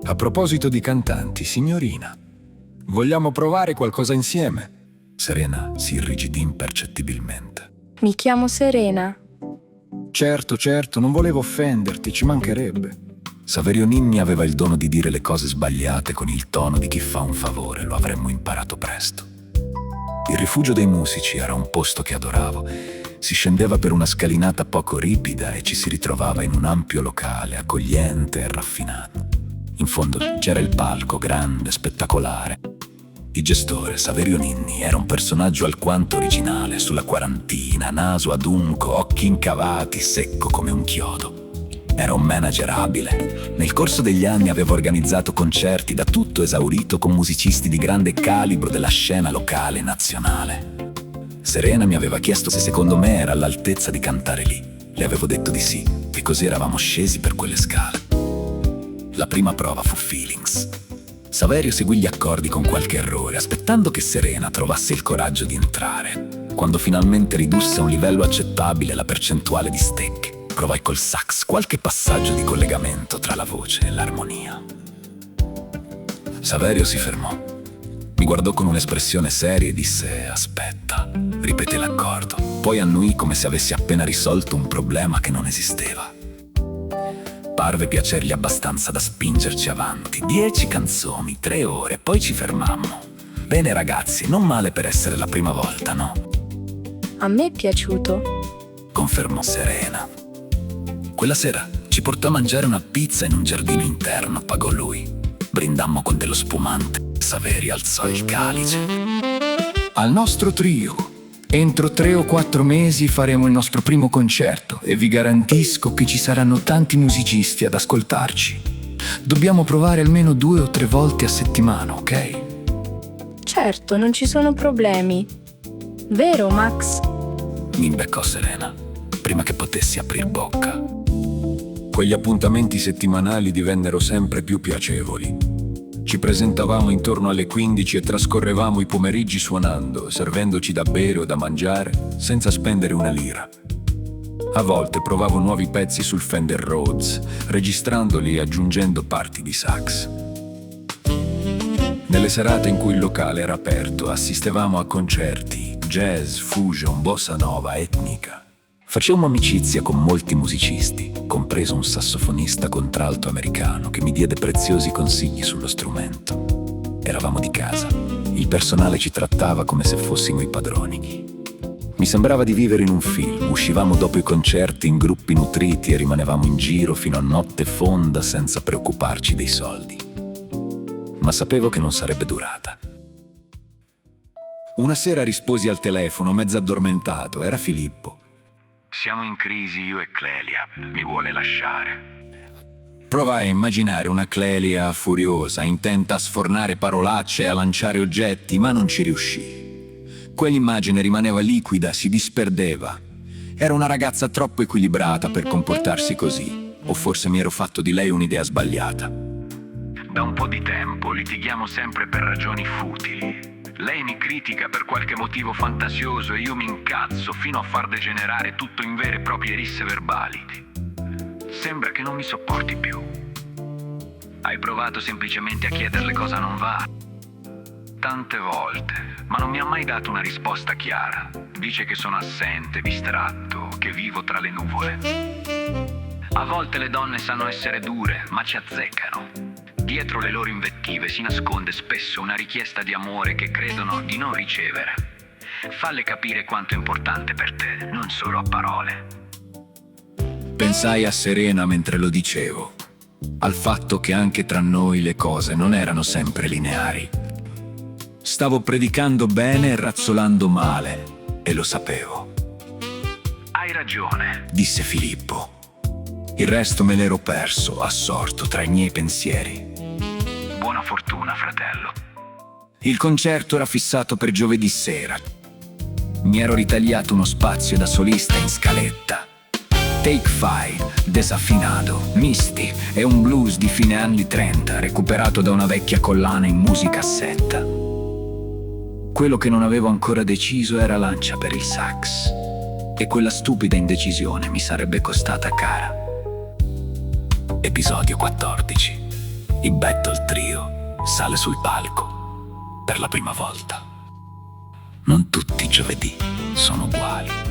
A proposito di cantanti, signorina, vogliamo provare qualcosa insieme? Serena si irrigidì impercettibilmente. Mi chiamo Serena. Certo, non volevo offenderti, ci mancherebbe. Saverio Ninni aveva il dono di dire le cose sbagliate con il tono di chi fa un favore, lo avremmo imparato presto. Il rifugio dei musici era un posto che adoravo. Si scendeva per una scalinata poco ripida e ci si ritrovava in un ampio locale, accogliente e raffinato. In fondo c'era il palco, grande, spettacolare. Il gestore, Saverio Ninni, era un personaggio alquanto originale, sulla quarantina, naso adunco, occhi incavati, secco come un chiodo. Era un manager abile. Nel corso degli anni aveva organizzato concerti da tutto esaurito con musicisti di grande calibro della scena locale e nazionale. Serena mi aveva chiesto se secondo me era all'altezza di cantare lì. Le avevo detto di sì, e così eravamo scesi per quelle scale. La prima prova fu Feelings. Saverio seguì gli accordi con qualche errore, aspettando che Serena trovasse il coraggio di entrare. Quando finalmente ridusse a un livello accettabile la percentuale di stecche, provai col sax qualche passaggio di collegamento tra la voce e l'armonia. Saverio si fermò. Mi guardò con un'espressione seria e disse: aspetta, ripeté l'accordo. Poi annuì come se avessi appena risolto un problema che non esisteva. Parve piacergli abbastanza da spingerci avanti. 10 canzoni, 3 ore, poi ci fermammo. Bene ragazzi, non male per essere la prima volta, no? A me è piaciuto, Confermò Serena. Quella sera ci portò a mangiare una pizza in un giardino interno, pagò lui. Brindammo con dello spumante. Saverio alzò il calice. Al nostro trio, entro 3 o 4 mesi faremo il nostro primo concerto e vi garantisco che ci saranno tanti musicisti ad ascoltarci. Dobbiamo provare almeno 2 o 3 volte a settimana, ok? certo, non ci sono problemi. Vero, Max? Mi imbeccò Serena, prima che potessi aprir bocca. Quegli appuntamenti settimanali divennero sempre più piacevoli. Ci presentavamo intorno alle 15 e trascorrevamo i pomeriggi suonando, servendoci da bere o da mangiare, senza spendere una lira. A volte provavo nuovi pezzi sul Fender Rhodes, registrandoli e aggiungendo parti di sax. Nelle serate in cui il locale era aperto, assistevamo a concerti, jazz, fusion, bossa nova, etnica. Facemmo amicizia con molti musicisti, compreso un sassofonista contralto americano che mi diede preziosi consigli sullo strumento. Eravamo di casa. Il personale ci trattava come se fossimo i padroni. Mi sembrava di vivere in un film. Uscivamo dopo i concerti in gruppi nutriti e rimanevamo in giro fino a notte fonda senza preoccuparci dei soldi. Ma sapevo che non sarebbe durata. Una sera risposi al telefono, mezzo addormentato. Era Filippo. Siamo in crisi io e Clelia, mi vuole lasciare. Provai a immaginare una Clelia furiosa, intenta a sfornare parolacce e a lanciare oggetti, ma non ci riuscì. Quell'immagine rimaneva liquida, si disperdeva. Era una ragazza troppo equilibrata per comportarsi così, o forse mi ero fatto di lei un'idea sbagliata. Da un po' di tempo litighiamo sempre per ragioni futili. Lei mi critica per qualche motivo fantasioso e io mi incazzo fino a far degenerare tutto in vere e proprie risse verbali. Sembra che non mi sopporti più. Hai provato semplicemente a chiederle cosa non va? Tante volte, ma non mi ha mai dato una risposta chiara. Dice che sono assente, distratto, che vivo tra le nuvole. A volte le donne sanno essere dure, ma ci azzeccano. Dietro le loro invettive si nasconde spesso una richiesta di amore che credono di non ricevere. Falle capire quanto è importante per te, non solo a parole. Pensai a Serena mentre lo dicevo, al fatto che anche tra noi le cose non erano sempre lineari. Stavo predicando bene e razzolando male, e lo sapevo. Hai ragione, Disse Filippo. Il resto me l'ero perso, assorto tra i miei pensieri. buona fortuna, fratello. Il concerto era fissato per giovedì sera. Mi ero ritagliato uno spazio da solista in scaletta. Take Five, Desaffinato, Misty e un blues di fine anni 30 recuperato da una vecchia collana in musicassetta. Quello che non avevo ancora deciso era l'Ancia per il sax, e quella stupida indecisione mi sarebbe costata cara. Episodio 14. I Battle Trio sale sul palco per la prima volta. Non tutti i giovedì sono uguali.